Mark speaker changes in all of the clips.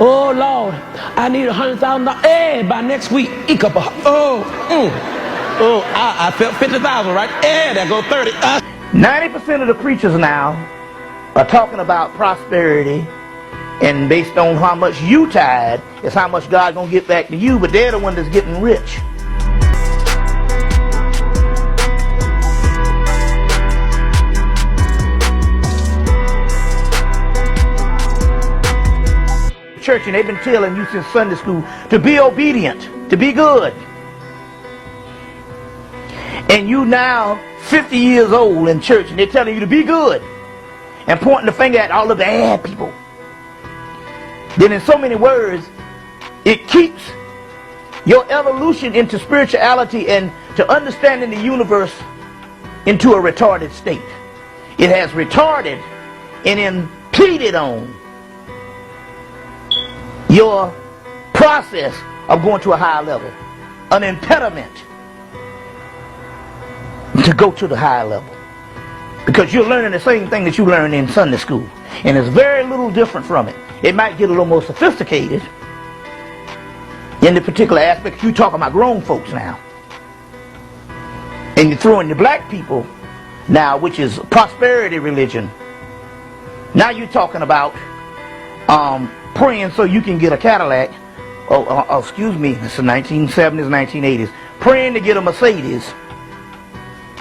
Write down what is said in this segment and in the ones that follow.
Speaker 1: Oh Lord, I need $100,000. Hey, by next week, I felt 50,000, right? Hey, there go 30.
Speaker 2: 90% of the preachers now are talking about prosperity, and based on how much you tithe, is how much God's gonna get back to you, but they're the one that's getting rich. Church, and they've been telling you since Sunday school to be obedient, to be good. And you now 50 years old in church, and they're telling you to be good and pointing the finger at all the bad people. Then in so many words, it keeps your evolution into spirituality and to understanding the universe into a retarded state. It has retarded and impeded on your process of going to a higher level, an impediment to go to the higher level, because you're learning the same thing that you learned in Sunday school, and it's very little different from it. It might get a little more sophisticated in the particular aspect. You're talking about grown folks now, and you're throwing the black people now, which is prosperity religion. Now you're talking about praying so you can get a Cadillac. Excuse me, it's the 1970s, 1980s. Praying to get a Mercedes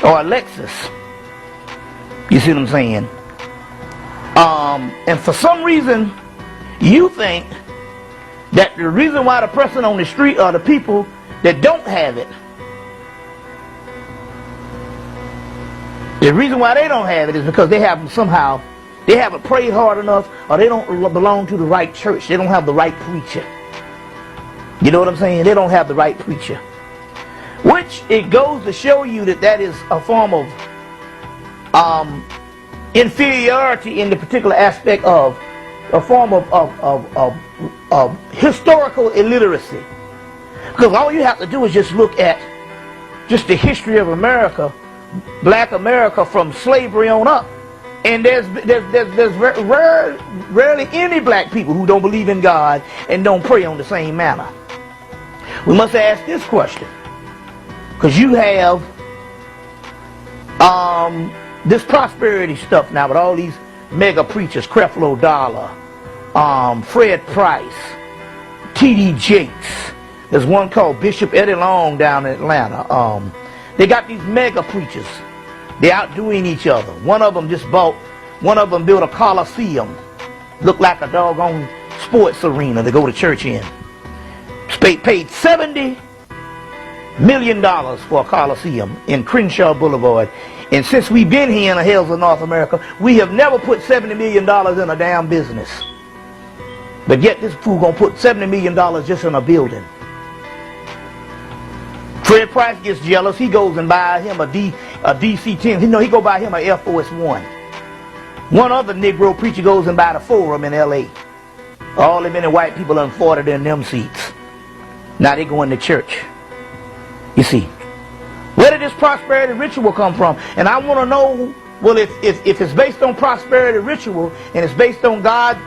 Speaker 2: or a Lexus. You see what I'm saying? And for some reason, you think that the reason why the person on the street are the people that don't have it. The reason why they don't have it is because they haven't prayed hard enough, or they don't belong to the right church. They don't have the right preacher. You know what I'm saying? They don't have the right preacher. Which it goes to show you that that is a form of inferiority in the particular aspect of a form of historical illiteracy. Because all you have to do is just look at just the history of America, black America, from slavery on up. And there's rarely any black people who don't believe in God and don't pray on the same manner. We must ask this question, because you have this prosperity stuff now with all these mega preachers, Creflo Dollar, Fred Price, T.D. Jakes. There's one called Bishop Eddie Long down in Atlanta. They got these mega preachers. They're outdoing each other. One of them built a coliseum. Looked like a doggone sports arena to go to church in. Paid $70 million for a coliseum in Crenshaw Boulevard. And since we've been here in the hills of North America, we have never put $70 million in a damn business. But yet this fool gonna put $70 million just in a building. Fred Price gets jealous. He goes and buys him a DC-10. He go buy him an Air Force One. One other Negro preacher goes and buy the Forum in L.A. All the many white people done fought in them seats. Now they going to church. You see, where did this prosperity ritual come from? And I want to know, well, if it's based on prosperity ritual and it's based on God,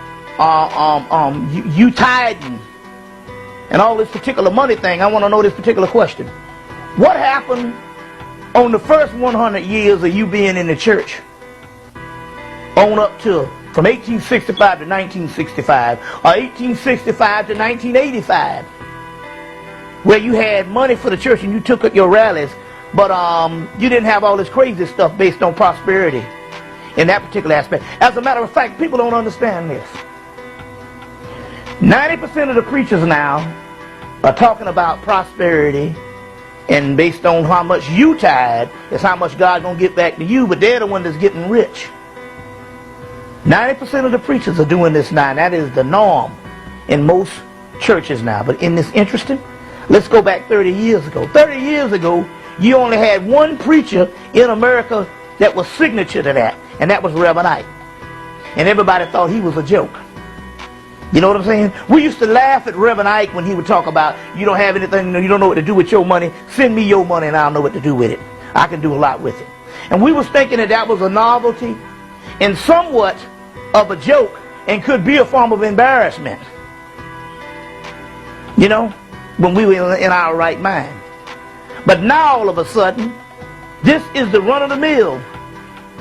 Speaker 2: you tithing and all this particular money thing, I want to know this particular question. What happened on the first 100 years of you being in the church, on up to from 1865 to 1965, or 1865 to 1985, where you had money for the church and you took up your rallies, but you didn't have all this crazy stuff based on prosperity in that particular aspect. As a matter of fact, people don't understand this. 90% of the preachers now are talking about prosperity, and based on how much you tithe is how much God's going to get back to you, but they're the one that's getting rich. 90% of the preachers are doing this now, and that is the norm in most churches now. But in this interesting, let's go back 30 years ago. 30 years ago, you only had one preacher in America that was signature to that, and that was Reverend Ike. And everybody thought he was a joke. You know what I'm saying? We used to laugh at Reverend Ike when he would talk about, you don't have anything, you don't know what to do with your money. Send me your money and I'll know what to do with it. I can do a lot with it. And we was thinking that that was a novelty and somewhat of a joke and could be a form of embarrassment. You know, when we were in our right mind. But now all of a sudden, this is the run of the mill,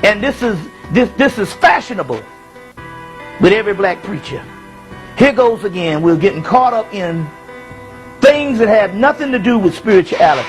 Speaker 2: and this is fashionable with every black preacher. Here goes again. We're getting caught up in things that have nothing to do with spirituality.